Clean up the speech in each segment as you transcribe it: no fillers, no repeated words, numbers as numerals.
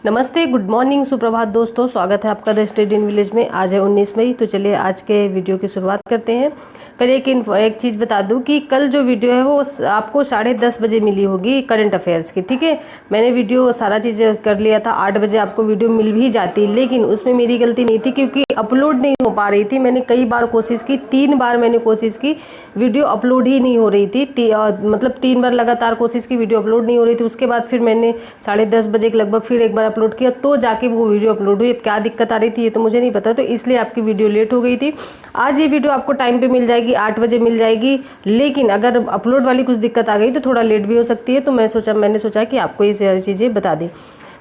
नमस्ते, good morning, सुप्रभात दोस्तों। स्वागत है आपका द स्टडी इन विलेज में। आज है 19 मई। तो चलिए आज के वीडियो की शुरुआत करते हैं। पर एक चीज़ बता दूं कि कल जो वीडियो है वो आपको 10:30 बजे मिली होगी करंट अफेयर्स की। ठीक है, मैंने वीडियो सारा चीज़ कर लिया था। 8 बजे आपको वीडियो मिल भी जाती, लेकिन उसमें मेरी गलती नहीं थी क्योंकि अपलोड नहीं हो पा रही थी। मैंने कई बार कोशिश की, 3 बार मैंने कोशिश की, वीडियो अपलोड ही नहीं हो रही थी। मतलब 3 बार लगातार कोशिश की, वीडियो अपलोड नहीं हो रही थी। उसके बाद फिर मैंने 10:30 बजे के लगभग फिर एक बार अपलोड किया तो जाके वो वीडियो अपलोड हुई। अब क्या दिक्कत आ रही थी ये तो मुझे नहीं पता, तो इसलिए आपकी वीडियो लेट हो गई थी। आज ये वीडियो आपको टाइम पे मिल जाएगी, 8 बजे मिल जाएगी, लेकिन अगर अपलोड वाली कुछ दिक्कत आ गई तो थोड़ा लेट भी हो सकती है। तो मैंने सोचा कि आपको ये सारी चीज़ें बता दी।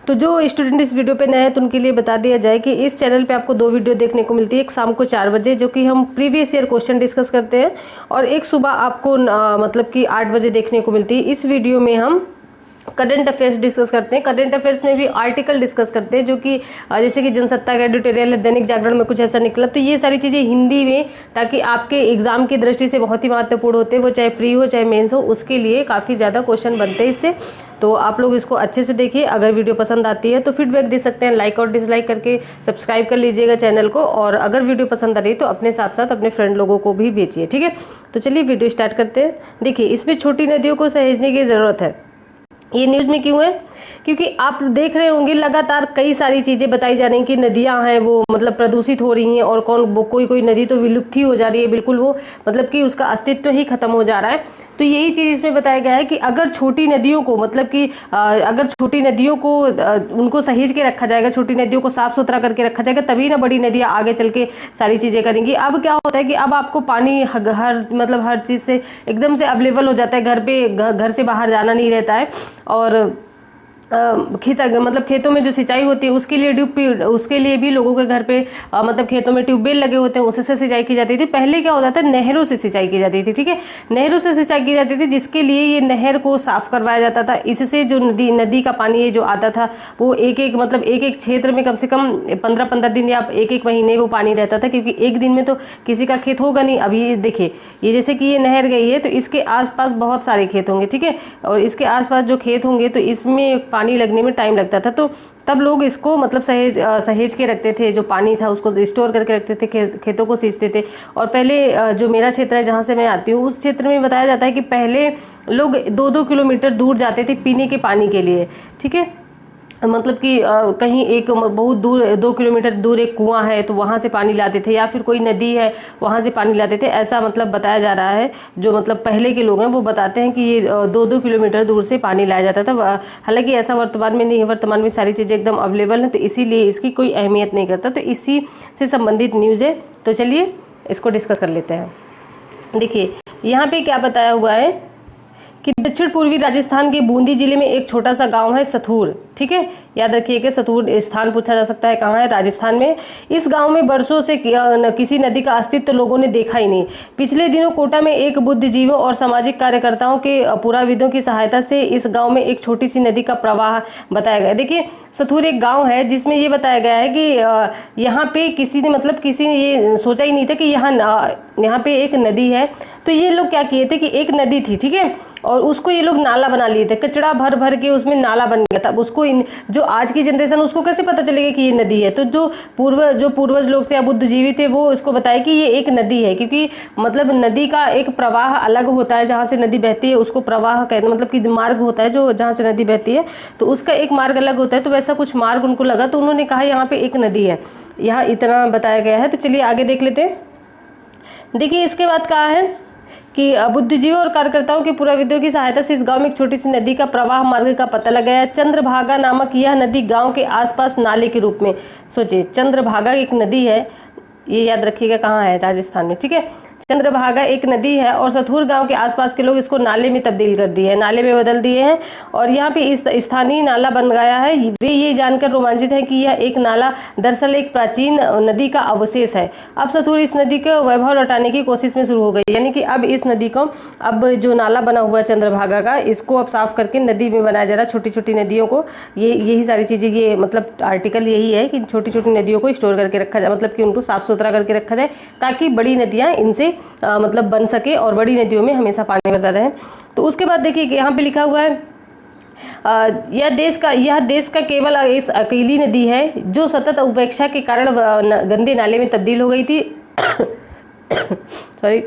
तो जो स्टूडेंट इस वीडियो पे नए हैं तो उनके लिए बता दिया जाए कि इस चैनल पे आपको 2 वीडियो देखने को मिलती है। एक शाम को 4 बजे जो कि हम प्रीवियस ईयर क्वेश्चन डिस्कस करते हैं, और एक सुबह आपको मतलब कि 8 बजे देखने को मिलती है। इस वीडियो में हम करंट अफेयर्स डिस्कस करते हैं। करंट अफेयर्स में भी आर्टिकल डिस्कस करते हैं, जो कि जैसे कि जनसत्ता का एडिटोरियल, दैनिक जागरण में कुछ ऐसा निकला। तो ये सारी चीज़ें हिंदी में, ताकि आपके एग्जाम की दृष्टि से बहुत ही महत्वपूर्ण होते हैं, वो चाहे प्री हो चाहे मेंस हो, उसके लिए काफ़ी ज़्यादा क्वेश्चन बनते हैं इससे। तो आप लोग इसको अच्छे से देखिए। अगर वीडियो पसंद आती है तो फीडबैक दे सकते हैं, लाइक और डिसलाइक करके सब्सक्राइब कर लीजिएगा चैनल को। और अगर वीडियो पसंद आ रही है तो अपने साथ साथ अपने फ्रेंड लोगों को भी भेजिए। ठीक है, तो चलिए वीडियो स्टार्ट करते हैं। देखिए, इसमें छोटी नदियों को सहेजने की ज़रूरत है। ये न्यूज़ में क्यों है? क्योंकि आप देख रहे होंगे लगातार कई सारी चीज़ें बताई जा रही हैं कि नदियां हैं वो मतलब प्रदूषित हो रही हैं, और कोई नदी तो विलुप्त ही हो जा रही है, बिल्कुल वो मतलब कि उसका अस्तित्व ही खत्म हो जा रहा है। तो यही चीज़ इसमें बताया गया है कि अगर छोटी नदियों को मतलब कि अगर छोटी नदियों को उनको सहेज के रखा जाएगा, छोटी नदियों को साफ सुथरा करके रखा जाएगा, तभी ना बड़ी नदियाँ आगे चल के सारी चीज़ें करेंगी। अब क्या होता है कि अब आपको पानी हर चीज़ से एकदम से अवेलेबल हो जाता है, घर से बाहर जाना नहीं रहता है। और खेतों में जो सिंचाई होती है उसके लिए भी लोगों के घर पे मतलब खेतों में ट्यूबवेल लगे होते हैं, उससे सिंचाई की जाती थी। पहले क्या होता था, नहरों से सिंचाई की जाती थी। ठीक है, नहरों से सिंचाई की जाती थी, जिसके लिए ये नहर को साफ करवाया जाता था। इससे जो नदी का पानी जो आता था वो एक एक क्षेत्र में कम से कम 15-15 दिन या एक महीने वो पानी रहता था, क्योंकि एक दिन में तो किसी का खेत होगा नहीं। अभी देखिए, ये जैसे कि ये नहर गई है तो इसके आसपास बहुत सारे खेत होंगे। ठीक है, और इसके आसपास जो खेत होंगे तो इसमें पानी लगने में टाइम लगता था। तो तब लोग इसको मतलब सहेज के रखते थे, जो पानी था उसको स्टोर करके रखते थे, खेतों को सींचते थे। और पहले जो मेरा क्षेत्र है जहाँ से मैं आती हूँ, उस क्षेत्र में बताया जाता है कि पहले लोग 2-2 किलोमीटर दूर जाते थे पीने के पानी के लिए। ठीक है, मतलब कि कहीं एक बहुत दूर 2 किलोमीटर दूर एक कुआं है तो वहाँ से पानी लाते थे, या फिर कोई नदी है वहाँ से पानी लाते थे। ऐसा मतलब बताया जा रहा है, जो मतलब पहले के लोग हैं वो बताते हैं कि ये 2-2 किलोमीटर दूर से पानी लाया जाता था। हालांकि ऐसा वर्तमान में नहीं है, वर्तमान में सारी चीज़ें एकदम अवेलेबल हैं, तो इसीलिए इसकी कोई अहमियत नहीं करता। तो इसी से संबंधित न्यूज़ है, तो चलिए इसको डिस्कस कर लेते हैं। देखिए यहाँ पे क्या बताया हुआ है कि दक्षिण पूर्वी राजस्थान के बूंदी जिले में एक छोटा सा गांव है सथूर। ठीक है, याद रखिएगा, सथूर स्थान पूछा जा सकता है, कहाँ है? राजस्थान में। इस गांव में बरसों से किसी नदी का अस्तित्व लोगों ने देखा ही नहीं। पिछले दिनों कोटा में एक बुद्धिजीवियों और सामाजिक कार्यकर्ताओं के पुराविदों की सहायता से इस गांव में एक छोटी सी नदी का प्रवाह बताया गया। देखिए, सथूर एक गांव है जिसमें ये बताया गया है कि यहाँ पे किसी ने ये सोचा ही नहीं था कि यहाँ पे एक नदी है। तो ये लोग क्या किए थे कि एक नदी थी, ठीक है, और उसको ये लोग नाला बना लिए थे, कचड़ा भर भर के उसमें नाला बन गया था। उसको जो आज की जनरेशन उसको कैसे पता चलेगा कि ये नदी है? तो जो पूर्वज लोग थे या बुद्धिजीवी थे वो इसको बताए कि ये एक नदी है, क्योंकि मतलब नदी का एक प्रवाह अलग होता है, जहाँ से नदी बहती है उसको प्रवाह कहते हैं, मतलब कि मार्ग होता है जो जहाँ से नदी बहती है तो उसका एक मार्ग अलग होता है। तो वैसा कुछ मार्ग उनको लगा, तो उन्होंने कहा यहाँ पे एक नदी है। यहाँ इतना बताया गया है। तो चलिए आगे देख लेते हैं। देखिए इसके बाद कहा है कि बुद्धिजीवियों और कार्यकर्ताओं के पुराविदों की सहायता से इस गांव में एक छोटी सी नदी का प्रवाह मार्ग का पता लगाया। चंद्रभागा नामक यह नदी गांव के आसपास नाले के रूप में, सोचिए चंद्रभागा एक नदी है, ये याद रखिएगा कहाँ है? राजस्थान में। ठीक है, चंद्रभागा एक नदी है और सथूर गांव के आसपास के लोग इसको नाले में तब्दील कर दिए हैं, नाले में बदल दिए हैं, और यहाँ पे इस स्थानीय नाला बन गया है। वे ये जानकर रोमांचित है कि यह एक नाला दरअसल एक प्राचीन नदी का अवशेष है। अब सथूर इस नदी को वैभव लौटाने की कोशिश में शुरू हो गई, यानी कि अब इस नदी को, अब जो नाला बना हुआ है चंद्रभागा का, इसको अब साफ करके नदी में बनाया जा रहा है। छोटी छोटी नदियों को, यही सारी चीज़ें, ये मतलब आर्टिकल यही है कि छोटी छोटी नदियों को स्टोर करके रखा जाए, मतलब कि उनको साफ सुथरा करके रखा जाए, ताकि बड़ी नदियाँ इनसे मतलब बन सके और बड़ी नदियों में हमेशा पानी भरता रहे। तो उसके बाद देखिए कि यहाँ पे लिखा हुआ है यह देश का केवल इस अकेली नदी है जो सतत उपेक्षा के कारण गंदे नाले में तब्दील हो गई थी। सॉरी।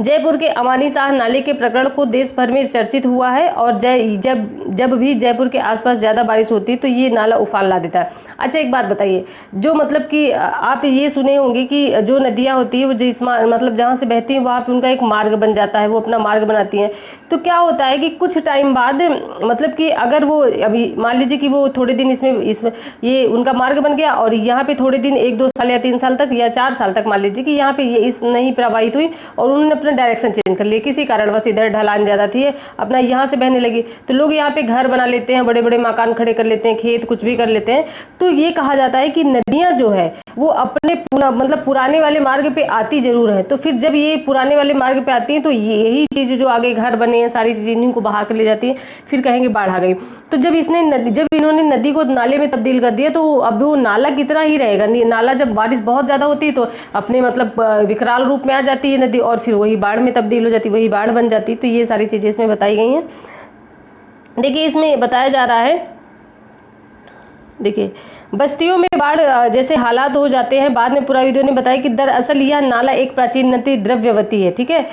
जयपुर के अमानी शाह नाले के प्रकरण को देश भर में चर्चित हुआ है और जब भी जयपुर के आसपास ज़्यादा बारिश होती है तो ये नाला उफान ला देता है। अच्छा, एक बात बताइए, जो मतलब कि आप ये सुने होंगे कि जो नदियाँ होती है वो जिस मतलब जहाँ से बहती हैं वहाँ पे उनका एक मार्ग बन जाता है, वो अपना मार्ग बनाती हैं। तो क्या होता है कि कुछ टाइम बाद मतलब कि अगर वो अभी मान लीजिए कि वो थोड़े दिन इसमें ये उनका मार्ग बन गया और यहाँ पे थोड़े दिन 1-2 साल या 3 साल तक या 4 साल तक मान लीजिए कि यहाँ पे ये इस नहीं प्रवाहित हुई और उन्होंने अपना डायरेक्शन चेंज कर लिया, किसी कारणवश इधर ढलान ज़्यादा थी अपना यहाँ से बहने लगी, तो लोग यहाँ पे घर बना लेते हैं, बड़े बड़े मकान खड़े कर लेते हैं, खेत कुछ भी कर लेते हैं। तो ये कहा जाता है कि नदियाँ जो है वो अपने मतलब पुराने वाले मार्ग पे आती जरूर है। तो फिर जब ये पुराने वाले मार्ग पे आती हैं तो यही चीज़ जो आगे घर बने हैं सारी चीज़ें इन्हीं को बहा कर ले जाती है, फिर कहेंगे बाढ़ आ गई। तो जब इन्होंने नदी को नाले में तब्दील कर दिया तो अब वो नाला कितना ही रहेगा। नाला जब बारिश बहुत ज़्यादा होती है तो अपने मतलब विकराल रूप में आ जाती है नदी और फिर वही बाढ़ में तब्दील हो जाती, वही बाढ़ बन जाती। तो ये सारी चीज़ें इसमें बताई गई हैं। देखिए इसमें बताया जा रहा है, देखिए बस्तियों में बाढ़ जैसे हालात हो जाते हैं। बाद में पुराविदों ने बताया कि दरअसल यह नाला एक प्राचीन नदी द्रव्यवती है, ठीक है।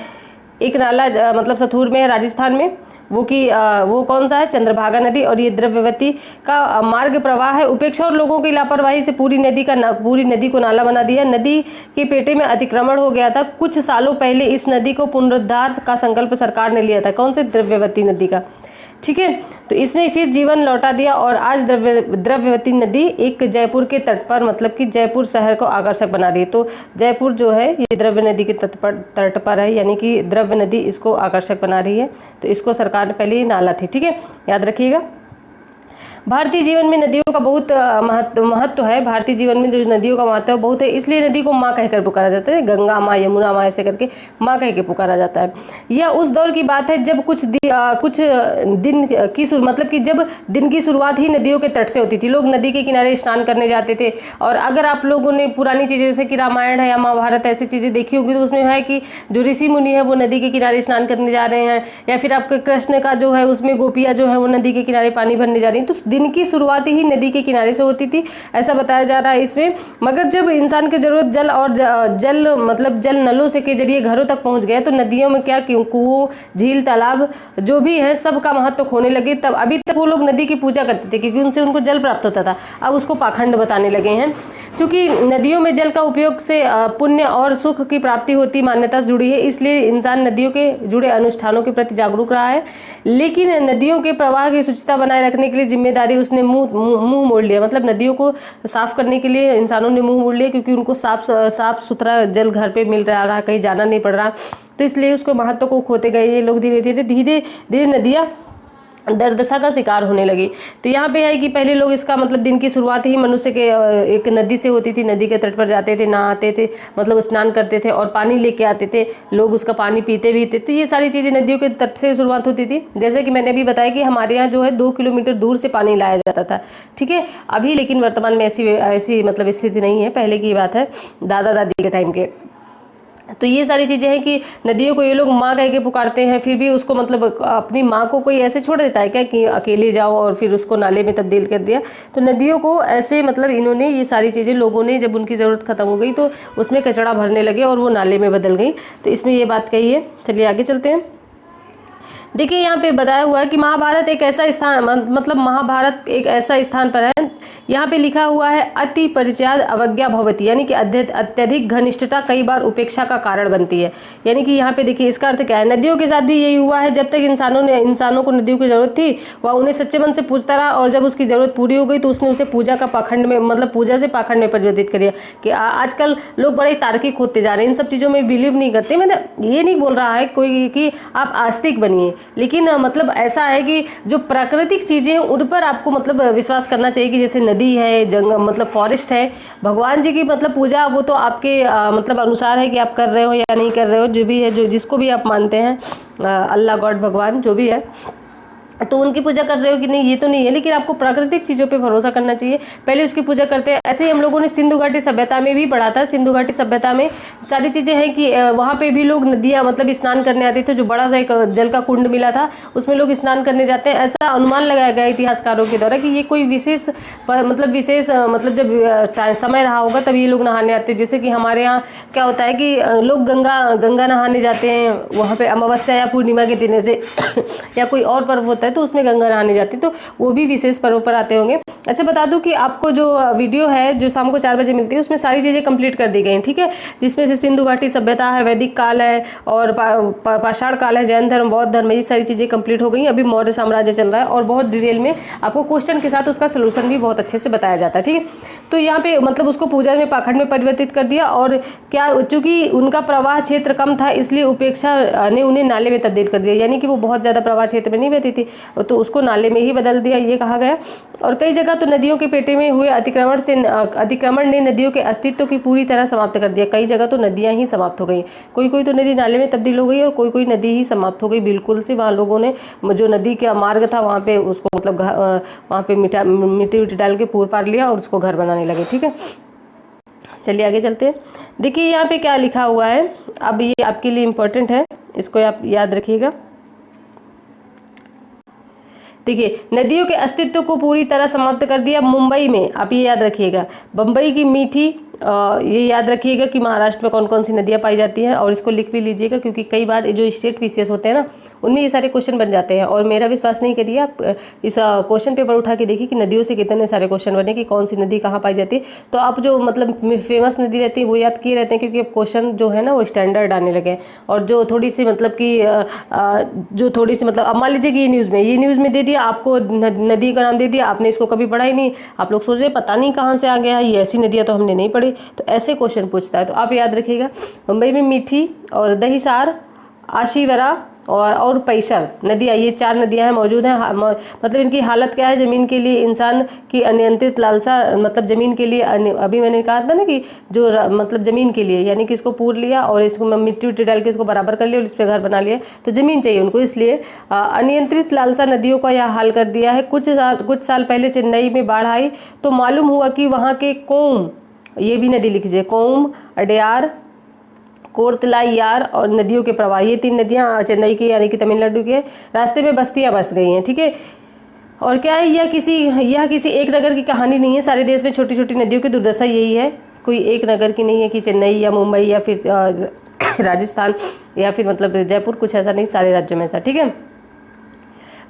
एक नाला मतलब सथुर में है राजस्थान में, वो कौन सा है, चंद्रभागा नदी, और ये द्रव्यवती का मार्ग प्रवाह है। उपेक्षा और लोगों की लापरवाही से पूरी नदी को नाला बना दिया। नदी के पेटे में अतिक्रमण हो गया था। कुछ सालों पहले इस नदी को पुनरुद्धार का संकल्प सरकार ने लिया था, कौन से, द्रव्यवती नदी का, ठीक है। तो इसमें फिर जीवन लौटा दिया और आज द्रव्यवती नदी एक जयपुर के तट पर मतलब कि जयपुर शहर को आकर्षक बना रही है। तो जयपुर जो है ये द्रव्य नदी के तट पर है, यानी कि द्रव्य नदी इसको आकर्षक बना रही है। तो इसको सरकार ने पहले ही नाला थी, ठीक है, याद रखिएगा। भारतीय जीवन में नदियों का बहुत महत्व है। भारतीय जीवन में जो नदियों का महत्व बहुत है, इसलिए नदी को माँ कहकर पुकारा जाता है। गंगा माँ, यमुना माँ, ऐसे करके माँ कह के पुकारा जाता है। यह उस दौर की बात है जब कुछ दिन की मतलब कि जब दिन की शुरुआत ही नदियों के तट से होती थी। लोग नदी के किनारे स्नान करने जाते थे। और अगर आप लोगों ने पुरानी चीज़ें जैसे कि रामायण है या महाभारत ऐसी चीज़ें देखी होगी तो उसमें है कि जो ऋषि मुनि है वो नदी के किनारे स्नान करने जा रहे हैं, या फिर आपके कृष्ण का जो है उसमें गोपियाँ जो है वो नदी के किनारे पानी भरने जा रही हैं। तो दिन की शुरुआत ही नदी के किनारे से होती थी, ऐसा बताया जा रहा है इसमें। मगर जब इंसान की जरूरत जल नलों से के जरिए घरों तक पहुंच गया तो नदियों में क्या कुओं, झील, तालाब जो भी है सबका महत्व खोने लगे। तब अभी तक वो लोग नदी की पूजा करते थे क्योंकि उनसे उनको जल प्राप्त होता था, अब उसको पाखंड बताने लगे हैं। क्योंकि नदियों में जल का उपयोग से पुण्य और सुख की प्राप्ति होती मान्यता जुड़ी है, इसलिए इंसान नदियों के जुड़े अनुष्ठानों के प्रति जागरूक रहा है। लेकिन नदियों के प्रवाह की शुचिता बनाए रखने के लिए जिम्मेदारी उसने मुंह मोड़ लिया। मतलब नदियों को साफ करने के लिए इंसानों ने मुंह मोड़ लिया क्योंकि उनको साफ सुथरा जल घर पे मिल रहा, कहीं जाना नहीं पड़ रहा, तो इसलिए उसको महत्व को खोते गए ये लोग। धीरे धीरे नदियाँ दुर्दशा का शिकार होने लगी। तो यहाँ पे है कि पहले लोग इसका मतलब दिन की शुरुआत ही मनुष्य के एक नदी से होती थी। नदी के तट पर जाते थे, नहाते थे, मतलब स्नान करते थे और पानी लेके आते थे, लोग उसका पानी पीते भी थे। तो ये सारी चीज़ें नदियों के तट से शुरुआत होती थी। जैसे कि मैंने अभी बताया कि हमारे यहाँ जो है 2 किलोमीटर दूर से पानी लाया जाता था, ठीक है। अभी लेकिन वर्तमान में ऐसी मतलब स्थिति नहीं है, पहले की बात है, दादा दादी के टाइम के। तो ये सारी चीज़ें हैं कि नदियों को ये लोग माँ कह के पुकारते हैं, फिर भी उसको मतलब अपनी माँ को कोई ऐसे छोड़ देता है क्या कि अकेले जाओ और फिर उसको नाले में तब्दील कर दिया। तो नदियों को ऐसे मतलब इन्होंने ये सारी चीज़ें लोगों ने जब उनकी ज़रूरत खत्म हो गई तो उसमें कचरा भरने लगे और वो नाले में बदल गई। तो इसमें ये बात कही है। चलिए आगे चलते हैं। देखिए यहाँ पे बताया हुआ है कि महाभारत एक ऐसा स्थान मतलब महाभारत एक ऐसा स्थान पर है, यहाँ पे लिखा हुआ है अति परिचयाद अवज्ञा भवती, यानी कि अत्यधिक घनिष्ठता कई बार उपेक्षा का कारण बनती है। यानी कि यहाँ पे देखिए इसका अर्थ क्या है, नदियों के साथ भी यही हुआ है। जब तक इंसानों को नदियों की जरूरत थी वह उन्हें सच्चे मन से पूछता रहा और जब उसकी जरूरत पूरी हो गई तो उसने उसे पूजा का पाखंड में मतलब पूजा से पाखंड में परिवर्तित कर दिया। कि आजकल लोग बड़े तार्किक होते जा रहे हैं, इन सब चीज़ों में बिलीव नहीं करते। मतलब ये नहीं बोल रहा है कोई कि आप आस्तिक बनिए, लेकिन मतलब ऐसा है कि जो प्राकृतिक चीज़ें हैं उन पर आपको मतलब विश्वास करना चाहिए। कि जैसे नदी है, जंगल मतलब फॉरेस्ट है, भगवान जी की मतलब पूजा वो तो आपके मतलब अनुसार है कि आप कर रहे हो या नहीं कर रहे हो, जो भी है, जो जिसको भी आप मानते हैं, अल्लाह गॉड भगवान जो भी है, तो उनकी पूजा कर रहे हो कि नहीं ये तो नहीं है, लेकिन आपको प्राकृतिक चीज़ों पे भरोसा करना चाहिए, पहले उसकी पूजा करते हैं। ऐसे ही हम लोगों ने सिंधु घाटी सभ्यता में भी पढ़ा था। सिंधु घाटी सभ्यता में सारी चीज़ें हैं कि वहाँ पे भी लोग नदियाँ मतलब स्नान करने आते थे, जो बड़ा सा एक जल का कुंड मिला था उसमें लोग स्नान करने जाते हैं। ऐसा अनुमान लगाया गया इतिहासकारों के द्वारा कि ये कोई विशेष मतलब जब समय रहा होगा तब ये लोग नहाने आते हैं। जैसे कि हमारे यहाँ क्या होता है कि लोग गंगा नहाने जाते हैं, वहाँ पे अमावस्या या पूर्णिमा के दिन से या कोई और पर्व होता है तो उसमें गंगा नहाने जाती है, तो वो भी विशेष पर्व पर आते होंगे। अच्छा बता दूं कि आपको जो वीडियो है जो शाम को 4 बजे मिलती है उसमें सारी चीज़ें कंप्लीट कर दी गई हैं, ठीक है, जिसमें से सिंधु घाटी सभ्यता है, वैदिक काल है और पाषाण काल है, जैन धर्म, बौद्ध धर्म, ये सारी चीज़ें कंप्लीट हो गई। अभी मौर्य साम्राज्य चल रहा है और बहुत डिटेल में आपको क्वेश्चन के साथ उसका सोल्यूशन भी बहुत अच्छे से बताया जाता है, ठीक है। तो यहाँ पे मतलब उसको पूजा में पाखंड में परिवर्तित कर दिया, और क्या चूंकि उनका प्रवाह क्षेत्र कम था इसलिए उपेक्षा ने उन्हें नाले में तब्दील कर दिया, यानी कि वो बहुत ज़्यादा प्रवाह क्षेत्र में नहीं बहती थी तो उसको नाले में ही बदल दिया, ये कहा गया। और कई जगह तो नदियों के पेटे में हुए अतिक्रमण ने नदियों के अस्तित्व की पूरी तरह समाप्त कर दिया। कई जगह तो नदियाँ ही समाप्त हो गई, कोई तो नदी नाले में तब्दील हो गई और कोई नदी ही समाप्त हो गई बिल्कुल से। वहाँ लोगों ने जो नदी का मार्ग था वहाँ पे उसको मतलब वहाँ पे मिट्टी डाल के पूर पार लिया और उसको घर बनाने लगे, ठीक है। चलिए आगे चलते हैं। देखिए यहाँ पे क्या लिखा हुआ है, अब ये आपके लिए इम्पोर्टेंट है, इसको आप याद रखिएगा। देखिए नदियों के अस्तित्व को पूरी तरह समाप्त कर दिया मुंबई में, आप ये याद रखिएगा। बम्बई की मीठी ये याद रखिएगा कि महाराष्ट्र में कौन कौन सी नदियाँ पाई जाती हैं, और इसको लिख भी लीजिएगा क्योंकि कई बार जो स्टेट पीसीएस होते हैं ना उनमें ये सारे क्वेश्चन बन जाते हैं। और मेरा विश्वास नहीं करिए, आप इस क्वेश्चन पेपर उठा के देखिए कि नदियों से कितने सारे क्वेश्चन बने कि कौन सी नदी कहाँ पाई जाती है। तो आप जो मतलब फेमस नदी रहती है वो याद किए रहते हैं क्योंकि अब क्वेश्चन जो है ना वो स्टैंडर्ड आने लगे हैं। और जो थोड़ी सी मतलब कि अब मान लीजिए कि ये न्यूज़ में दे दिया आपको, नदी का नाम दे दिया, आपने इसको कभी पढ़ा ही नहीं, आप लोग सोच रहे पता नहीं कहाँ से आ गया ये, ऐसी नदियाँ तो हमने नहीं पढ़ी, तो ऐसे क्वेश्चन पूछता है। तो आप याद रखिएगा मुंबई में मीठी और दहीसार, आशीवरा और पैसर नदियाँ, ये 4 नदियाँ हैं मौजूद हैं। मतलब इनकी हालत क्या है, ज़मीन के लिए इंसान की अनियंत्रित लालसा, मतलब ज़मीन के लिए अभी मैंने कहा था ना कि जो मतलब ज़मीन के लिए, यानी कि इसको पूर लिया और इसको मिट्टी डाल के इसको बराबर कर लिया और इस पर घर बना लिया, तो ज़मीन चाहिए उनको, इसलिए अनियंत्रित लालसा नदियों का यह हाल कर दिया है। कुछ साल पहले चेन्नई में बाढ़ आई तो मालूम हुआ कि वहाँ के कोम, ये भी नदी लिख लीजिए, कोम, अडयार, कोरतलाईयार और नदियों के प्रवाह, ये 3 नदियाँ चेन्नई की यानी कि तमिलनाडु के रास्ते में बस्तियाँ बस गई हैं, ठीक है। और क्या है, यह किसी एक नगर की कहानी नहीं है, सारे देश में छोटी छोटी नदियों की दुर्दशा यही है, कोई एक नगर की नहीं है कि चेन्नई या मुंबई या फिर राजस्थान या फिर मतलब जयपुर, कुछ ऐसा नहीं, सारे राज्यों में ऐसा, ठीक है।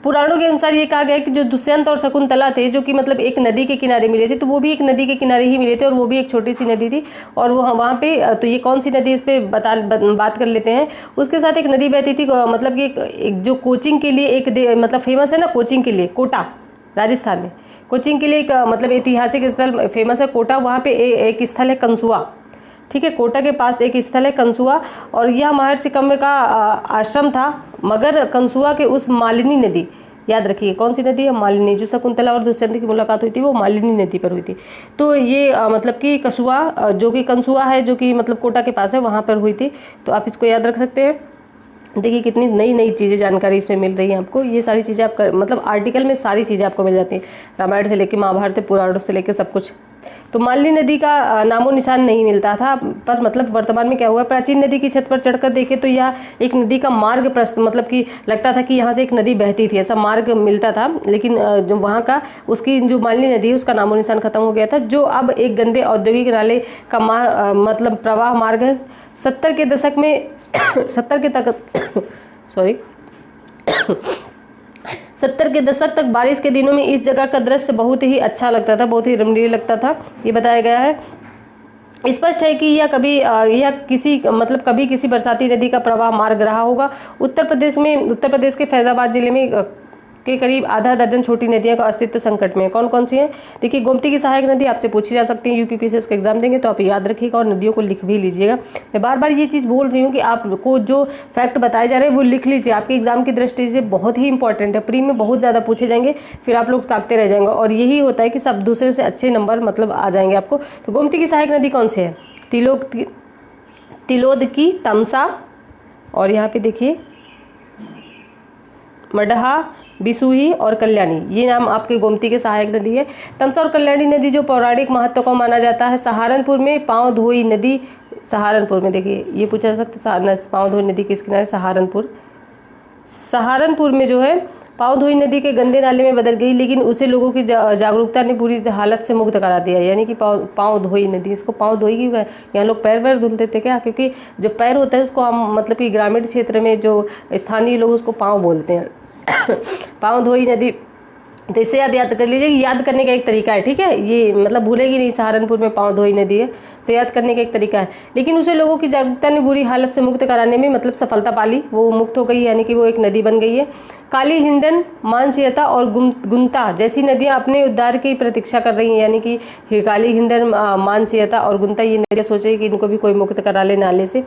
पुराणों के अनुसार ये कहा गया है कि जो दुष्यंत और शकुंतला थे जो कि मतलब एक नदी के किनारे मिले थे, तो वो भी एक नदी के किनारे ही मिले थे और वो भी एक छोटी सी नदी थी। और वो वहाँ पे, तो ये कौन सी नदी, इस पर बात कर लेते हैं। उसके साथ एक नदी बहती थी, मतलब कि एक जो कोचिंग के लिए मतलब फेमस है ना, कोचिंग के लिए कोटा, राजस्थान में कोचिंग के लिए एक मतलब ऐतिहासिक स्थल फेमस है कोटा। वहाँ पे एक स्थल है कंसुआ, ठीक है, कोटा के पास एक स्थल है कंसुआ, और यह महर्षि कम्ब का आश्रम था। मगर कंसुआ के उस मालिनी नदी, याद रखिए कौन सी नदी है, मालिनी, जो शकुंतला और दुष्यंत की मुलाकात हुई थी वो मालिनी नदी पर हुई थी। तो ये मतलब कि कसुआ जो कि कंसुआ है जो कि मतलब कोटा के पास है, वहाँ पर हुई थी, तो आप इसको याद रख सकते हैं। देखिए कितनी नई चीज़ें जानकारी इसमें मिल रही है आपको, ये सारी चीज़ें आप मतलब आर्टिकल में सारी चीज़ें आपको मिल जाती हैं, रामायण से लेकर महाभारत, पुराणों से लेकर सब कुछ। तो मालिनी नदी का नामो निशान नहीं मिलता था, पर मतलब वर्तमान में क्या हुआ, प्राचीन नदी की छत पर चढ़कर देखे तो यह एक नदी का मार्ग मतलब कि लगता था कि यहाँ से एक नदी बहती थी, ऐसा मार्ग मिलता था। लेकिन जो वहाँ का उसकी जो मालिनी नदी है उसका नामो निशान खत्म हो गया था, जो अब एक गंदे औद्योगिक नाले का मतलब प्रवाह मार्ग है। 70 के दशक में 70 के दशक तक बारिश के दिनों में इस जगह का दृश्य बहुत ही अच्छा लगता था, बहुत ही रमणीय लगता था, ये बताया गया है। स्पष्ट है कि यह कभी किसी बरसाती नदी का प्रवाह मार्ग रहा होगा। उत्तर प्रदेश के फैजाबाद जिले में के करीब आधा दर्जन छोटी नदियों का अस्तित्व संकट में है। कौन कौन सी हैं? देखिए गोमती की सहायक नदी आपसे पूछी जा सकती है, यूपीपीसीएस का एग्जाम देंगे तो आप याद रखिएगा और नदियों को लिख भी लीजिएगा। मैं बार बार ये चीज़ बोल रही हूँ कि आपको जो फैक्ट बताए जा रहे हैं वो लिख लीजिए, आपके एग्जाम की दृष्टि से बहुत ही इंपॉर्टेंट है, प्री में बहुत ज़्यादा पूछे जाएंगे, फिर आप लोग ताकते रह जाएंगे और यही होता है कि सब दूसरे से अच्छे नंबर मतलब आ जाएंगे आपको। तो गोमती की सहायक नदी कौन सी है? तिलोद की, तमसा, और यहाँ पे देखिए मडहा, बिसुही और कल्याणी, ये नाम आपके गोमती के सहायक नदी है। तमसा और कल्याणी नदी जो पौराणिक महत्व का माना जाता है। सहारनपुर में पाँव धोई नदी, सहारनपुर में देखिए ये पूछा जा सकता है पाँव धोई नदी किस किनारे, सहारनपुर में जो है पाँव धोई नदी के गंदे नाले में बदल गई, लेकिन उसे लोगों की जागरूकता ने पूरी हालत से मुक्त करा दिया। यानी कि पाँव धोई नदी, इसको पाँव धोई क्यों है, यहाँ लोग पैर धुलते थे क्या? क्योंकि जो पैर होता है उसको हम मतलब कि ग्रामीण क्षेत्र में जो स्थानीय लोग उसको पाँव बोलते हैं। पाँव धोई नदी, तो इसे आप याद कर लीजिए, याद करने का एक तरीका है, ठीक है, ये मतलब भूलेगी नहीं, सहारनपुर में पाँव धोई नदी है, तो याद करने का एक तरीका है। लेकिन उसे लोगों की जागरूकता ने बुरी हालत से मुक्त कराने में मतलब सफलता पाली, वो मुक्त हो गई, यानी कि वो एक नदी बन गई है। काली हिंडन, मानसियता और गुंता जैसी नदियां अपने उद्धार की प्रतीक्षा कर रही हैं, यानी कि काली हिंडन, मानसियता और गुंता, ये नदियां सोचे कि इनको भी कोई मुक्त करा ले नाले से।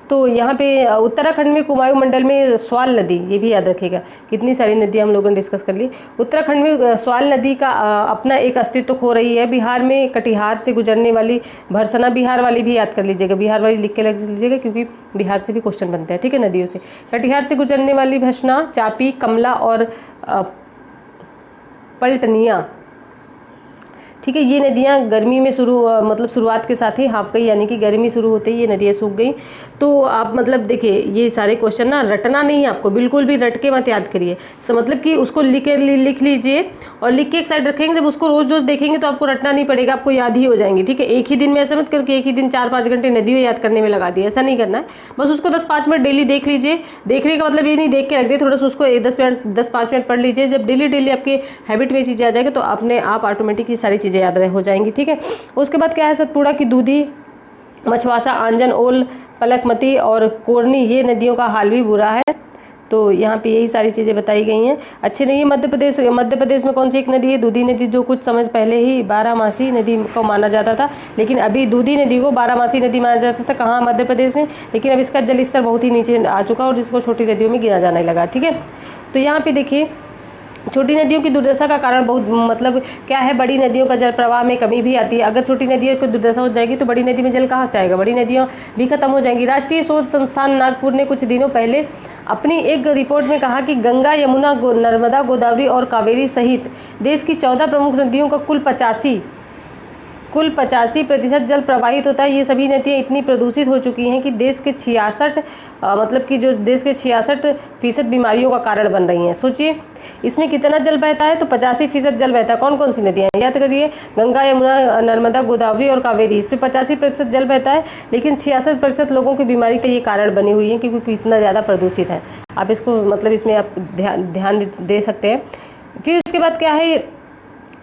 तो यहाँ पे उत्तराखंड में कुमाऊं मंडल में स्वाल नदी, ये भी याद रखिएगा, कितनी सारी नदियाँ हम लोगों ने डिस्कस कर ली। उत्तराखंड में स्वाल नदी का अपना एक अस्तित्व खो रही है। बिहार में कटिहार से गुजरने वाली भरसना, बिहार वाली भी याद कर लीजिएगा, बिहार वाली लिख के लग लीजिएगा क्योंकि बिहार से भी क्वेश्चन बनते हैं, ठीक है, नदियों से। कटिहार से गुजरने वाली भरसना, चापी, कमला और पलटनिया, ठीक है, ये नदियाँ गर्मी में मतलब शुरुआत के साथ ही हाफ गई, यानी कि गर्मी शुरू होते ही ये नदियाँ सूख गई। तो आप मतलब देखिए ये सारे क्वेश्चन ना रटना नहीं है आपको, बिल्कुल भी रट के मत याद करिए। मतलब कि उसको लिख लीजिए और लिख के एक साइड रखेंगे, जब उसको रोज रोज देखेंगे तो आपको रटना नहीं पड़ेगा, आपको याद ही हो जाएंगे, ठीक है। एक ही दिन में ऐसा मत करके एक ही दिन 4-5 घंटे नदियों याद करने में लगा दिए, ऐसा नहीं करना है। बस उसको 10-5 मिनट डेली देख लीजिए। देखने का मतलब ये नहीं देख के रख दिए, थोड़ा सा उसको 10-5 मिनट पढ़ लीजिए। जब डेली आपके हैबिट में चीज़ें आ जाएगी तो अपने आप ऑटोमेटिक ये सारी चीज़ें याद हो जाएंगी, ठीक है। उसके बाद क्या है, सतपुड़ा की दूधी, मछवासा, आंजन, ओल, पलकमती और कोरनी, ये नदियों का हाल भी बुरा है। तो यहाँ पे यही सारी चीज़ें बताई गई हैं, अच्छे नहीं है। मध्य प्रदेश में कौन सी एक नदी है, दूधी नदी, जो कुछ समय पहले ही बारहमासी नदी को माना जाता था, लेकिन अभी दूधी नदी को बारहमासी नदी माना जाता था, कहाँ, मध्य प्रदेश में। लेकिन अब इसका जल स्तर बहुत ही नीचे आ चुका और इसको छोटी नदियों में गिना जाने लगा, ठीक है। तो यहाँ पे देखिए छोटी नदियों की दुर्दशा का कारण बहुत मतलब क्या है, बड़ी नदियों का जल प्रवाह में कमी भी आती है। अगर छोटी नदियों की दुर्दशा हो जाएगी तो बड़ी नदी में जल कहाँ से आएगा, बड़ी नदियाँ भी खत्म हो जाएंगी। राष्ट्रीय शोध संस्थान नागपुर ने कुछ दिनों पहले अपनी एक रिपोर्ट में कहा कि गंगा, यमुना, नर्मदा, गोदावरी और कावेरी सहित देश की 14 प्रमुख नदियों का कुल 85% जल प्रवाहित होता है। ये सभी नदियाँ इतनी प्रदूषित हो चुकी हैं कि देश के 66% बीमारियों का कारण बन रही हैं। सोचिए इसमें कितना जल बहता है, तो 85% जल बहता है। कौन कौन सी नदियाँ हैं याद करिए, गंगा, यमुना, नर्मदा, गोदावरी और कावेरी, इसमें 85% जल बहता है, लेकिन 66% लोगों की बीमारी का ये कारण बनी हुई है क्योंकि इतना ज़्यादा प्रदूषित है। आप इसको मतलब इसमें आप ध्यान दे सकते हैं। फिर उसके बाद क्या है,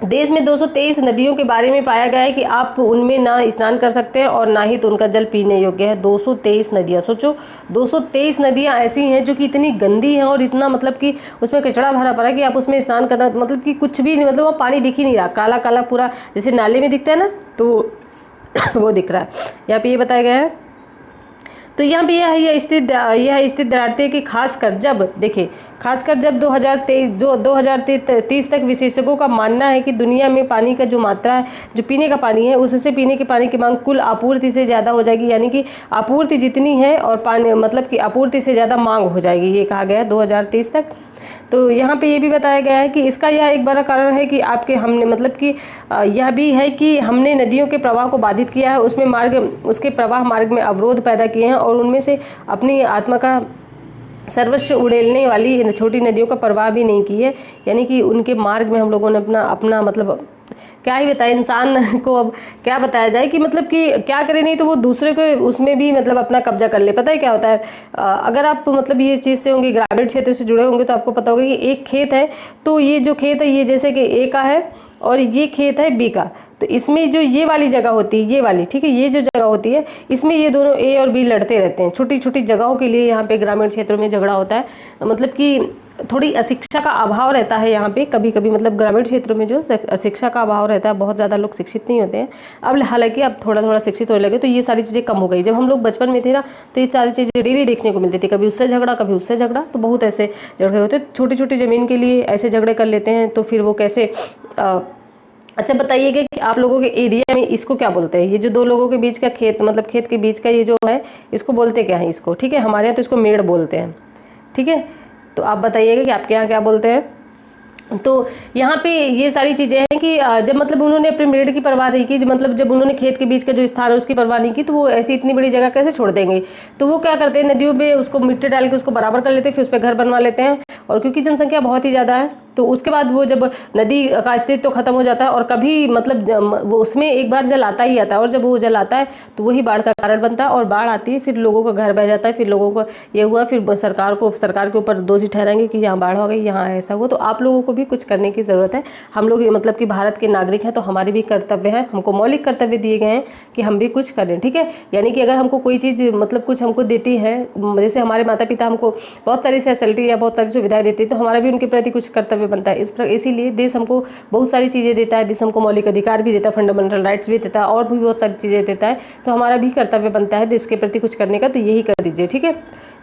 देश में 223 नदियों के बारे में पाया गया है कि आप उनमें ना स्नान कर सकते हैं और ना ही तो उनका जल पीने योग्य है। 223 नदियाँ, सोचो 223 नदियाँ ऐसी हैं जो कि इतनी गंदी हैं और इतना मतलब कि उसमें कचरा भरा पड़ा है कि आप उसमें स्नान करना मतलब कि कुछ भी नहीं, मतलब वहाँ पानी दिख ही नहीं रहा, काला काला पूरा, जैसे नाले में दिखता है ना, तो वो दिख रहा है। यहाँ पे ये बताया गया है। तो यहाँ पे यह स्थित दरारते है कि खासकर जब 2030 तक विशेषज्ञों का मानना है कि दुनिया में पानी का जो मात्रा है, जो पीने का पानी है, उससे पीने के पानी की मांग कुल आपूर्ति से ज़्यादा हो जाएगी। यानी कि आपूर्ति जितनी है और पानी मतलब कि आपूर्ति से ज़्यादा मांग हो जाएगी, ये कहा गया है 2030 तक। तो यहाँ पे ये भी बताया गया है कि इसका यह एक बड़ा कारण है कि हमने मतलब कि यह भी है कि हमने नदियों के प्रवाह को बाधित किया है, उसके प्रवाह मार्ग में अवरोध पैदा किए हैं और उनमें से अपनी आत्मा का सर्वस्व उड़ेलने वाली छोटी नदियों का प्रवाह भी नहीं की है। यानी कि उनके मार्ग में हम लोगों ने अपना मतलब क्या ही बताया, इंसान को अब क्या बताया जाए कि मतलब कि क्या करे, नहीं तो वो दूसरे को उसमें भी मतलब अपना कब्जा कर ले। पता है क्या होता है, अगर आप मतलब ये चीज़ से होंगे, ग्रामीण क्षेत्र से जुड़े होंगे, तो आपको पता होगा कि एक खेत है, तो ये जो खेत है ये जैसे कि ए का है और ये खेत है बी का, तो इसमें जो ये वाली जगह होती है, ये वाली, ठीक है, ये जो जगह होती है, इसमें ये दोनों ए और बी लड़ते रहते हैं। छोटी छोटी जगहों के लिए यहाँ पे ग्रामीण क्षेत्रों में झगड़ा होता है, मतलब कि थोड़ी अशिक्षा का अभाव रहता है यहाँ पे कभी कभी, मतलब ग्रामीण क्षेत्रों में जो शिक्षा का अभाव रहता है, बहुत ज़्यादा लोग शिक्षित नहीं होते हैं। अब हालांकि अब थोड़ा थोड़ा शिक्षित होने लगे, तो ये सारी चीज़ें कम हो गई। जब हम लोग बचपन में थे ना, तो ये सारी चीज़ें डेली देखने को मिलती थी, कभी उससे झगड़ा कभी उससे झगड़ा, तो बहुत ऐसे झगड़े होते। छोटी छोटी ज़मीन के लिए ऐसे झगड़े कर लेते हैं, तो फिर वो कैसे अच्छा बताइएगा कि आप लोगों के एरिया में इसको क्या बोलते हैं, ये जो दो लोगों के बीच का खेत, मतलब खेत के बीच का ये जो है, इसको बोलते क्या है इसको, ठीक है, हमारे यहाँ तो इसको मेड़ बोलते हैं, ठीक है। तो आप बताइएगा कि आपके यहाँ क्या बोलते हैं। तो यहाँ पे ये सारी चीज़ें हैं कि जब मतलब उन्होंने अपने मेड़ की परवाह नहीं की, मतलब जब उन्होंने खेत के बीच का जो स्थान है उसकी परवाह नहीं की, तो वो ऐसी इतनी बड़ी जगह कैसे छोड़ देंगे। तो वो क्या करते हैं, नदियों पे उसको मिट्टी डाल के उसको बराबर कर लेते हैं, फिर उस पर घर बनवा लेते हैं। और क्योंकि जनसंख्या बहुत ही ज़्यादा है, तो उसके बाद वो जब नदी का अस्तित्व तो खत्म हो जाता है, और कभी मतलब वो उसमें एक बार जल आता ही आता है, और जब वो जल आता है तो वही बाढ़ का कारण बनता है, और बाढ़ आती है फिर लोगों का घर बह जाता है, फिर लोगों को ये हुआ, फिर सरकार के ऊपर दोषी ठहराएंगे कि यहाँ बाढ़ हो गई, यहाँ ऐसा हुआ। तो आप लोगों को भी कुछ करने की ज़रूरत है। हम लोग मतलब कि भारत के नागरिक हैं, तो हमारे भी कर्तव्य हैं, हमको मौलिक कर्तव्य दिए गए हैं कि हम भी कुछ करें, ठीक है। यानी कि अगर हमको कोई चीज़ मतलब कुछ हमको देती है, जैसे हमारे माता पिता हमको बहुत सारी फैसिलिटी या बहुत सारी सुविधाएं देती है, तो हमारा भी उनके प्रति कुछ कर्तव्य बनता है। इसीलिए देश हमको बहुत सारी चीज़ें देता है, देश हमको मौलिक अधिकार भी देता है, फंडामेंटल राइट्स भी देता है, और भी बहुत सारी चीज़ें देता है। तो हमारा भी कर्तव्य बनता है देश के प्रति कुछ करने का, तो यही कर दीजिए, ठीक है।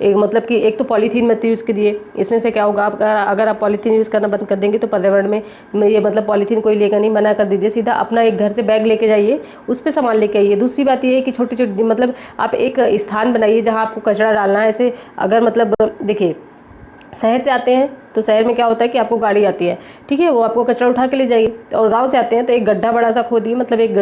एक मतलब कि एक तो पॉलीथीन मत यूज़ करिए, इसमें से क्या होगा, अगर आप पॉलीथीन यूज़ करना बंद कर देंगे तो पर्यावरण में ये मतलब पॉलीथीन कोई लेगा नहीं, मना कर दीजिए। सीधा अपना एक घर से बैग लेके जाइए, उस पर सामान लेके आइए। दूसरी बात ये है कि छोटी छोटी मतलब आप एक स्थान बनाइए जहाँ आपको कचरा डालना है। ऐसे अगर मतलब देखिए, शहर से आते हैं तो शहर में क्या होता है कि आपको गाड़ी आती है, ठीक है, वो आपको कचरा उठा के ले जाएगी। और गांव से आते हैं तो एक गड्ढा बड़ा सा खोदिए, मतलब एक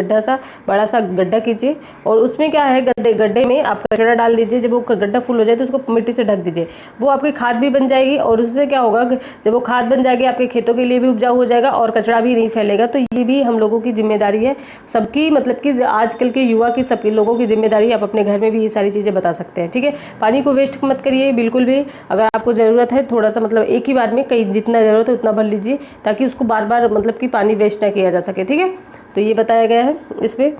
बड़ा सा गड्ढा कीजिए, और उसमें क्या है, गड्ढे में आप कचरा डाल दीजिए। जब वो गड्ढा फुल हो जाए तो उसको मिट्टी से ढक दीजिए, वो आपकी खाद भी बन जाएगी। और उससे क्या होगा, जब वो खाद बन जाएगी आपके खेतों के लिए भी उपजाऊ हो जाएगा, और कचरा भी नहीं फैलेगा। तो ये भी हम लोगों की जिम्मेदारी है, सबकी, मतलब कि आजकल के युवा की, सबके लोगों की जिम्मेदारी। आप अपने घर में भी ये सारी चीज़ें बता सकते हैं, ठीक है। पानी को वेस्ट मत करिए बिल्कुल भी। अगर आपको ज़रूरत है थोड़ा सा, मतलब एक ही बार में कई जितना ज़रूरत है उतना भर लीजिए, ताकि उसको बार बार मतलब कि पानी वेस्ट ना किया जा सके, ठीक है। तो ये बताया गया है इसमें।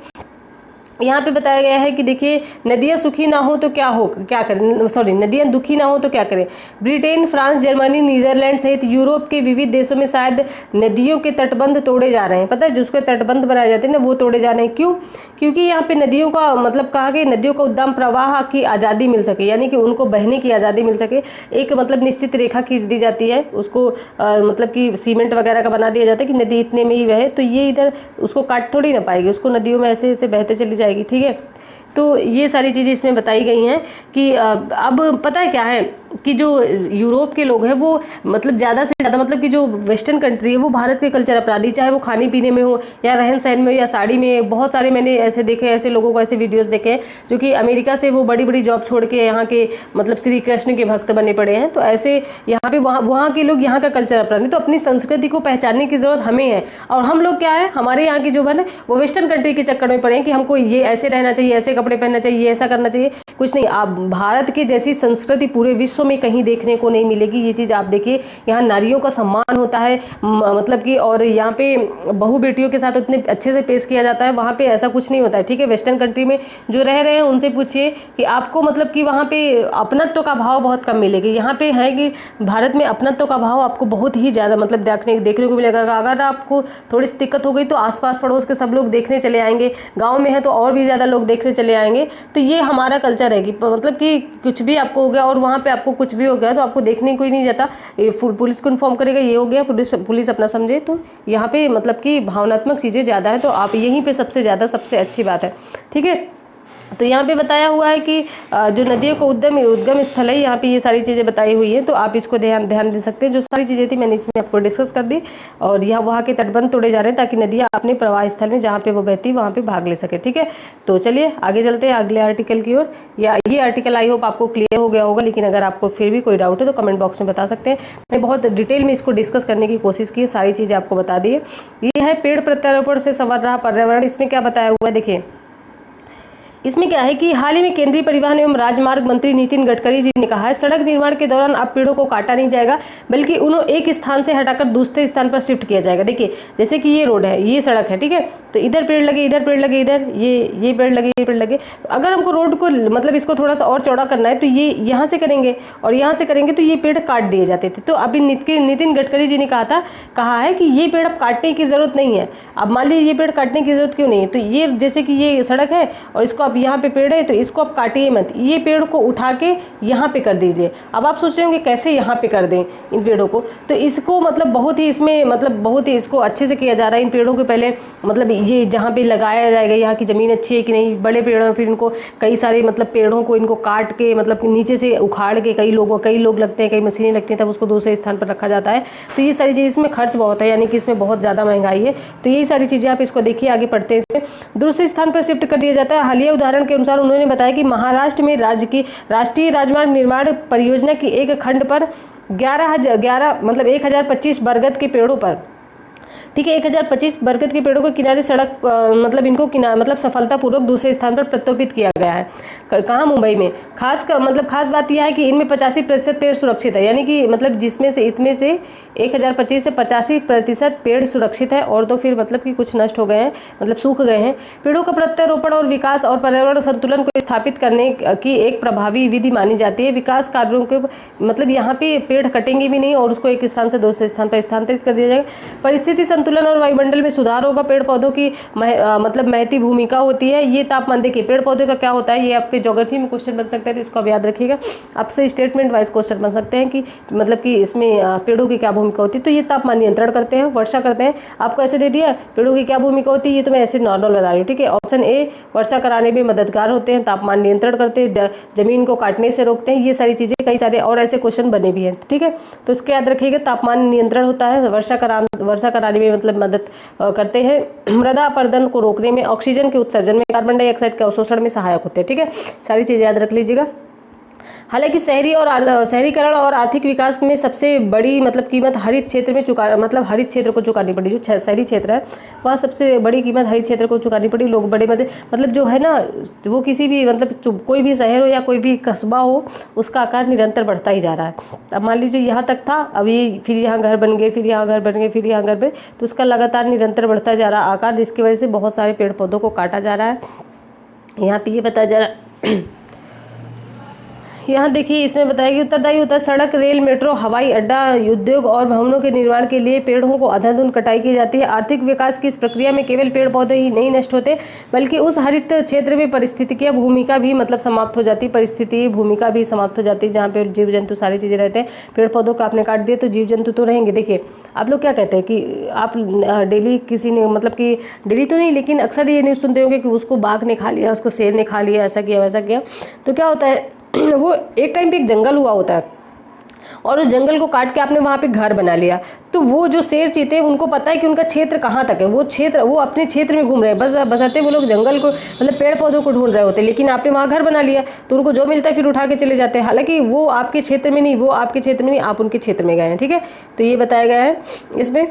यहाँ पे बताया गया है कि देखिए, नदियाँ सुखी ना हो तो क्या करें, सॉरी, नदियाँ दुखी ना हो तो क्या करें। ब्रिटेन, फ्रांस, जर्मनी, नीदरलैंड सहित यूरोप के विविध देशों में शायद नदियों के तटबंध तोड़े जा रहे हैं। पता है, जिसको तटबंध बनाए जाते हैं ना, वो तोड़े जा रहे हैं। क्यों? क्योंकि यहाँ पे नदियों का मतलब कहा गया, नदियों का उद्दाम प्रवाह की आज़ादी मिल सके, यानी कि उनको बहने की आज़ादी मिल सके। एक मतलब निश्चित रेखा खींच दी जाती है, उसको मतलब कि सीमेंट वगैरह का बना दिया जाता है कि नदी इतने में ही बहे, तो ये इधर उसको काट थोड़ी ना पाएगी, उसको नदियों में ऐसे ऐसे बहते चली जाएगी, ठीक है। तो ये सारी चीज़ें इसमें बताई गई हैं कि अब पता है क्या है कि जो यूरोप के लोग हैं वो मतलब ज़्यादा से ज़्यादा, मतलब कि जो वेस्टर्न कंट्री है वो भारत के कल्चर अपनाती, चाहे वो खाने पीने में हो या रहन सहन में हो या साड़ी में। बहुत सारे मैंने ऐसे देखे, ऐसे लोगों को ऐसे वीडियोस देखे हैं जो कि अमेरिका से वो बड़ी बड़ी जॉब छोड़ के यहाँ के मतलब श्री कृष्ण के भक्त बने पड़े हैं। तो ऐसे यहाँ पे वहाँ के लोग यहाँ का कल्चर अपनाते, तो अपनी संस्कृति को पहचानने की ज़रूरत हमें है। और हम लोग क्या है, हमारे यहाँ की जो है वो वेस्टर्न कंट्री के चक्कर में पड़े हैं कि हमको ये ऐसे रहना चाहिए, ऐसे कपड़े पहनना चाहिए, ऐसा करना चाहिए। कुछ नहीं, आप भारत की जैसी संस्कृति पूरे विश्व में कहीं देखने को नहीं मिलेगी। ये चीज़ आप देखिए, यहाँ नारियों का सम्मान होता है, मतलब कि, और यहाँ पे बहू बेटियों के साथ उतने अच्छे से पेश किया जाता है। वहाँ पे ऐसा कुछ नहीं होता है, ठीक है। वेस्टर्न कंट्री में जो रह रहे हैं उनसे पूछिए कि आपको मतलब कि वहाँ पे अपनत्व का भाव बहुत कम मिलेगी। यहाँ पे है कि भारत में अपनत्व का भाव आपको बहुत ही ज़्यादा मतलब देखने को मिलेगा। अगर आपको थोड़ी सी दिक्कत हो गई तो आसपास पड़ोस के सब लोग देखने चले आएंगे, गाँव में है तो और भी ज़्यादा लोग देखने चले आएंगे। तो ये हमारा कल्चर है कि मतलब कि कुछ भी आपको हो गया और वहाँ पे आपको कुछ भी हो गया तो आपको देखने कोई नहीं जाता, पुलिस को इन्फॉर्म करेगा, ये हो गया, पुलिस अपना समझे। तो यहाँ पे मतलब कि भावनात्मक चीज़ें ज़्यादा है, तो आप यहीं पे सबसे ज़्यादा सबसे अच्छी बात है, ठीक है। तो यहाँ पे बताया हुआ है कि जो नदियों को उद्गम स्थल है, यहाँ पे ये सारी चीज़ें बताई हुई हैं, तो आप इसको ध्यान दे सकते हैं। जो सारी चीज़ें थी मैंने इसमें आपको डिस्कस कर दी। और यहाँ वहाँ के तटबंध तोड़े जा रहे हैं ताकि नदियाँ अपने प्रवाह स्थल में जहाँ पे वो बहती वहाँ पे भाग ले सके, ठीक है। तो चलिए आगे चलते हैं अगले आर्टिकल की ओर। या ये आर्टिकल आई होप आपको क्लियर हो गया होगा, लेकिन अगर आपको फिर भी कोई डाउट है तो कमेंट बॉक्स में बता सकते हैं। मैं बहुत डिटेल में इसको डिस्कस करने की कोशिश की है, सारी चीज़ें आपको बता दी है। ये है पेड़ प्रत्यारोपण से संवर रहा पर्यावरण। इसमें क्या बताया हुआ है देखिए, इसमें क्या है कि हाल ही में केंद्रीय परिवहन एवं राजमार्ग मंत्री नितिन गडकरी जी ने कहा है, सड़क निर्माण के दौरान अब पेड़ों को काटा नहीं जाएगा, बल्कि उन्हें एक स्थान से हटाकर दूसरे स्थान पर शिफ्ट किया जाएगा। देखिए जैसे कि ये रोड है, ये सड़क है, ठीक है, तो इधर पेड़ लगे, इधर पेड़ लगे, इधर ये पेड़ लगे, ये पेड़ लगे। अगर हमको रोड को मतलब इसको थोड़ा सा और चौड़ा करना है तो ये यहाँ से करेंगे और यहाँ से करेंगे, तो ये पेड़ काट दिए जाते थे। तो अभी नितिन गडकरी जी ने कहा है कि ये पेड़ अब काटने की जरूरत नहीं है। अब मान लीजिए ये पेड़ काटने की जरूरत क्यों नहीं है, तो ये जैसे कि ये सड़क है और इसको अब यहाँ पे पेड़ है तो इसको आप काटिए मत, ये पेड़ को उठा के यहाँ पे कर दीजिए। अब आप सोच रहे होंगे कैसे यहाँ पे कर दें इन पेड़ों को, तो इसको मतलब बहुत ही इसमें मतलब बहुत ही इसको अच्छे से किया जा रहा है। इन पेड़ों के पहले मतलब ये जहाँ पे लगाया जाएगा यहाँ की ज़मीन अच्छी है कि नहीं, बड़े पेड़ हैं, फिर इनको कई सारे मतलब पेड़ों को इनको काट के मतलब नीचे से उखाड़ के कई लोग लगते हैं, कई मशीनें लगती हैं, तब उसको दूसरे स्थान पर रखा जाता है। तो ये सारी चीज़, इसमें खर्च बहुत है, यानी कि इसमें बहुत ज़्यादा महंगाई है। तो यही सारी चीज़ें आप इसको देखिए, आगे पढ़ते हैं। इसमें दूसरे स्थान पर शिफ्ट कर दिया जाता है। हालिया उदाहरण के अनुसार उन्होंने बताया कि महाराष्ट्र में राज्य की राष्ट्रीय राजमार्ग निर्माण परियोजना की एक खंड पर 1025 बरगद के पेड़ों पर, ठीक है, 1025 बरगद के पेड़ों को किनारे सड़क मतलब इनको मतलब सफलतापूर्वक दूसरे स्थान पर प्रत्यारोपित किया गया है। कहाँ? मुंबई में। खास बात यह है कि इनमें 85% पेड़ सुरक्षित है, यानी कि मतलब जिसमें से इतने से 1025 से 85% पेड़ सुरक्षित है, और तो फिर मतलब कि कुछ नष्ट हो गए हैं, मतलब सूख गए हैं। पेड़ों का प्रत्यारोपण और विकास और पर्यावरण संतुलन को स्थापित करने की एक प्रभावी विधि मानी जाती है। विकास कार्यों के मतलब यहाँ पे पेड़ कटेंगे भी नहीं और उसको एक स्थान से दूसरे स्थान पर स्थानांतरित कर दिया जाएगा। परिस्थिति संतुलन और वायुमंडल में सुधार होगा। पेड़ पौधों की मतलब महती भूमिका होती है। ये तापमान, देखिए पेड़ पौधे का क्या होता है, ये आपके ज्योग्राफी में क्वेश्चन बन सकता है, तो इसको आप याद रखिएगा। आपसे स्टेटमेंट वाइज क्वेश्चन बन सकते हैं कि मतलब कि इसमें पेड़ों की क्या भूमिका होती है। तो ये तापमान नियंत्रण करते हैं, वर्षा करते हैं। आपको ऐसे दे दिया पेड़ों की क्या भूमिका होती है, ये तो मैं ऐसे नॉर्मल बता रही हूँ, ठीक है। ऑप्शन ए, वर्षा कराने में मददगार होते हैं, तापमान नियंत्रण करते हैं, जमीन को काटने से रोकते हैं। ये सारी चीजें, कई सारे और ऐसे क्वेश्चन बने भी हैं, ठीक है। तो इसके याद रखिएगा, तापमान नियंत्रण होता है, वर्षा कराने में मतलब मदद करते हैं, मृदा अपरदन को रोकने में, ऑक्सीजन के उत्सर्जन में, कार्बन डाइऑक्साइड के अवशोषण में सहायक होते हैं, ठीक है। सारी चीजें याद रख लीजिएगा। हालांकि शहरीकरण और आर्थिक विकास में सबसे बड़ी मतलब कीमत हरित क्षेत्र में हरित क्षेत्र को चुकानी पड़ी। जो शहरी क्षेत्र है वहाँ सबसे बड़ी कीमत हरित क्षेत्र को चुकानी पड़ी। लोग बड़े मतलब जो है ना, वो किसी भी मतलब कोई भी शहर हो या कोई भी कस्बा हो, उसका आकार निरंतर बढ़ता ही जा रहा है। अब मान लीजिए यहाँ तक था, अभी फिर यहाँ घर बन गए, फिर यहाँ घर बन गए, फिर यहाँ घर बन, तो उसका लगातार निरंतर बढ़ता जा रहा आकार, जिसकी वजह से बहुत सारे पेड़ पौधों को काटा जा रहा है। यहाँ पे ये बताया जा रहा है, यहाँ देखिए इसमें बताया कि उत्तरदायी होता है सड़क, रेल, मेट्रो, हवाई अड्डा, उद्योग और भवनों के निर्माण के लिए पेड़ों को अंधाधुंध कटाई की जाती है। आर्थिक विकास की इस प्रक्रिया में केवल पेड़ पौधे ही नहीं नष्ट होते, बल्कि उस हरित क्षेत्र में पारिस्थितिकीय भूमिका भी मतलब समाप्त हो जाती है। परिस्थिति भूमिका भी समाप्त हो जाती है, जहाँ पे जीव जंतु सारी चीज़ें रहते हैं। पेड़ पौधों को आपने काट दिया तो जीव जंतु तो रहेंगे। देखिए आप लोग क्या कहते हैं कि आप डेली किसी ने मतलब कि डेली तो नहीं, लेकिन अक्सर ये न्यूज़ सुनते होंगे कि उसको बाघ ने खा लिया, उसको शेर ने खा लिया, ऐसा किया वैसा किया। तो क्या होता है, वो एक टाइम पे एक जंगल हुआ होता है और उस जंगल को काट के आपने वहाँ पे घर बना लिया, तो वो जो शेर चीते हैं उनको पता है कि उनका क्षेत्र कहाँ तक है, वो अपने क्षेत्र में घूम रहे हैं, बशर्ते वो लोग जंगल को मतलब पेड़ पौधों को ढूंढ रहे होते हैं, लेकिन आपने वहाँ घर बना लिया तो उनको जो मिलता है फिर उठा के चले जाते हैं। हालांकि वो आपके क्षेत्र में नहीं, आप उनके क्षेत्र में गए हैं, ठीक है। तो ये बताया गया है इसमें।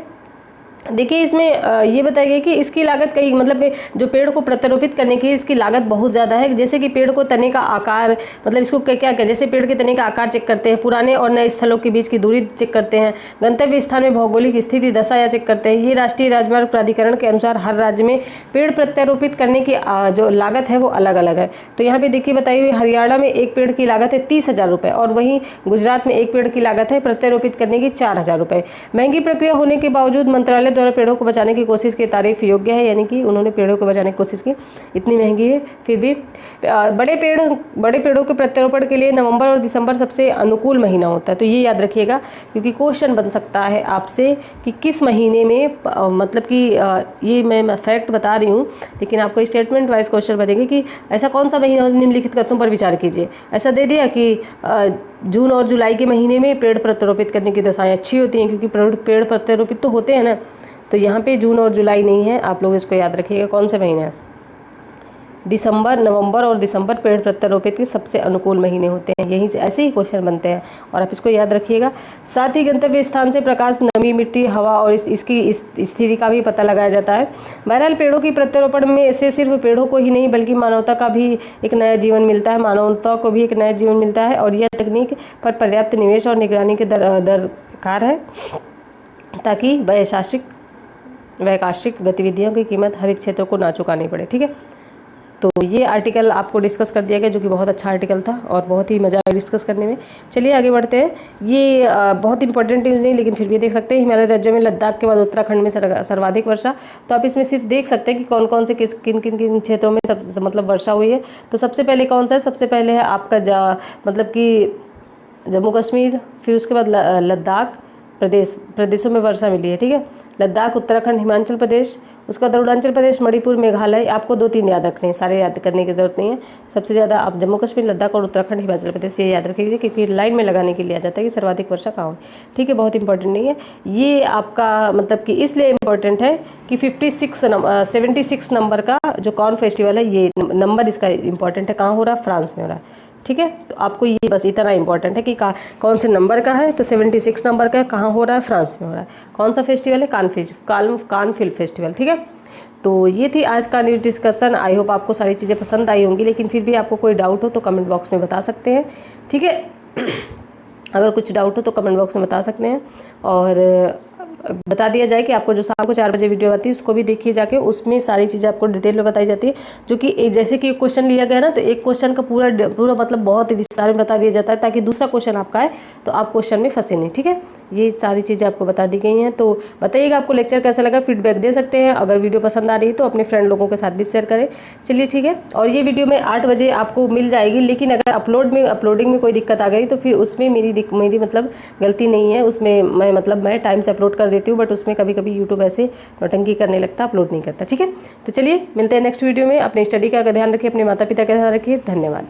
देखिए इसमें ये बताया गया कि इसकी लागत कई मतलब जो पेड़ को प्रत्यारोपित करने की इसकी लागत बहुत ज़्यादा है। जैसे कि पेड़ को तने का आकार मतलब इसको क्या जैसे पेड़ के तने का आकार चेक करते हैं, पुराने और नए स्थलों के बीच की दूरी चेक करते हैं, गंतव्य स्थान में भौगोलिक स्थिति दशा या चेक करते हैं। ये राष्ट्रीय राजमार्ग प्राधिकरण के अनुसार हर राज्य में पेड़ प्रत्यारोपित करने की जो लागत है वो अलग अलग है। तो यहाँ पे देखिए बताई हुई, हरियाणा में एक पेड़ की लागत है 30,000 रुपये और वहीं गुजरात में एक पेड़ की लागत है प्रत्यारोपित करने की 4,000 रुपये। महंगी प्रक्रिया होने के बावजूद मंत्रालय द्वारा पेड़ों को बचाने की कोशिश की तारीफ योग्य है, यानी कि उन्होंने पेड़ों को बचाने की कोशिश की। इतनी महंगी है फिर भी बड़े पेड़ों के प्रत्यारोपण के लिए नवंबर और दिसंबर सबसे अनुकूल महीना होता है। तो ये याद रखिएगा, क्योंकि क्वेश्चन बन सकता है आपसे कि किस महीने में मतलब कि ये मैं फैक्ट बता रही हूँ, लेकिन आपको स्टेटमेंट वाइज क्वेश्चन बनेगा कि ऐसा कौन सा महीना निम्नलिखित तथ्यों पर विचार कीजिए। ऐसा दे दिया कि जून और जुलाई के महीने में पेड़ प्रत्यारोपित करने की दशाएं अच्छी होती हैं, क्योंकि पेड़ प्रत्यारोपित तो होते हैं ना। तो यहाँ पे जून और जुलाई नहीं है, आप लोग इसको याद रखिएगा। कौन से महीने हैं? नवंबर और दिसंबर पेड़ प्रत्यारोपित के सबसे अनुकूल महीने होते हैं। यहीं से ऐसे ही क्वेश्चन बनते हैं और आप इसको याद रखिएगा। साथ ही गंतव्य स्थान से प्रकाश, नमी, मिट्टी, हवा और इसकी स्थिति का भी पता लगाया जाता है। बहरहाल पेड़ों की प्रत्यारोपण में से सिर्फ पेड़ों को ही नहीं बल्कि मानवता का भी एक नया जीवन मिलता है, और यह तकनीक पर पर्याप्त निवेश और निगरानी के दरकार है ताकि वैकाशिक गतिविधियों की कीमत हरित क्षेत्रों को ना चुकानी पड़े, ठीक है। तो ये आर्टिकल आपको डिस्कस कर दिया गया, जो कि बहुत अच्छा आर्टिकल था और बहुत ही मज़ा आया डिस्कस करने में। चलिए आगे बढ़ते हैं। ये बहुत इंपॉर्टेंट न्यूज़ नहीं, लेकिन फिर भी देख सकते हैं। हिमालय राज्यों में लद्दाख के बाद उत्तराखंड में सर्वाधिक वर्षा। तो आप इसमें सिर्फ देख सकते हैं कि कौन कौन से किन क्षेत्रों में मतलब वर्षा हुई है। तो सबसे पहले कौन सा है? सबसे पहले है आपका मतलब कि जम्मू कश्मीर, फिर उसके बाद प्रदेशों में वर्षा मिली है, ठीक है। लद्दाख, उत्तराखंड, हिमाचल प्रदेश, उसके बाद अरुणाचल प्रदेश, मणिपुर, मेघालय, आपको 2-3 याद रखने हैं, सारे याद करने की जरूरत नहीं है। सबसे ज़्यादा आप जम्मू कश्मीर, लद्दाख और उत्तराखंड, हिमाचल प्रदेश ये याद रखिए, क्योंकि लाइन में लगाने के लिए आ जाता है कि सर्वाधिक वर्षा कहाँ हो। ठीक है, बहुत इंपॉर्टेंट नहीं है ये आपका, मतलब कि इसलिए इम्पोर्टेंट है कि 76 नंबर का जो कॉर्न फेस्टिवल है, ये नंबर इसका इंपॉर्टेंट है, कहाँ हो रहा है, फ्रांस में हो रहा है। ठीक है, तो आपको ये बस इतना इंपॉर्टेंट है कि कौन से नंबर का है, तो 76 नंबर का है, कहाँ हो रहा है, फ्रांस में हो रहा है। कौन सा फेस्टिवल है, कान फिल्म फेस्टिवल। ठीक है, तो ये थी आज का न्यूज़ डिस्कशन। आई होप आपको सारी चीज़ें पसंद आई होंगी, लेकिन फिर भी आपको कोई डाउट हो तो कमेंट बॉक्स में बता सकते हैं। ठीक है, अगर कुछ डाउट हो तो कमेंट बॉक्स में बता सकते हैं। और बता दिया जाए कि आपको जो शाम को 4 बजे वीडियो आती है उसको भी देखिए जाके, उसमें सारी चीज़ें आपको डिटेल में बताई जाती है। जो कि जैसे कि क्वेश्चन लिया गया ना, तो एक क्वेश्चन का पूरा मतलब बहुत विस्तार में बता दिया जाता है, ताकि दूसरा क्वेश्चन आपका है तो आप क्वेश्चन में फंसे नहीं। ठीक है, ये सारी चीज़ें आपको बता दी गई हैं। तो बताइएगा आपको लेक्चर कैसा लगा, फीडबैक दे सकते हैं। अगर वीडियो पसंद आ रही है तो अपने फ्रेंड लोगों के साथ भी शेयर करें। चलिए ठीक है, और ये वीडियो में 8 बजे आपको मिल जाएगी, लेकिन अगर अपलोडिंग में कोई दिक्कत आ गई तो फिर उसमें मेरी मतलब गलती नहीं है। उसमें मैं टाइम से अपलोड कर देती हूँ, बट उसमें कभी कभी यूट्यूब ऐसे नौटंकी करने लगता, अपलोड नहीं करता। ठीक है, तो चलिए मिलते हैं नेक्स्ट वीडियो में। अपनी स्टडी का ध्यान रखिए, अपने माता पिता का ध्यान रखिए। धन्यवाद।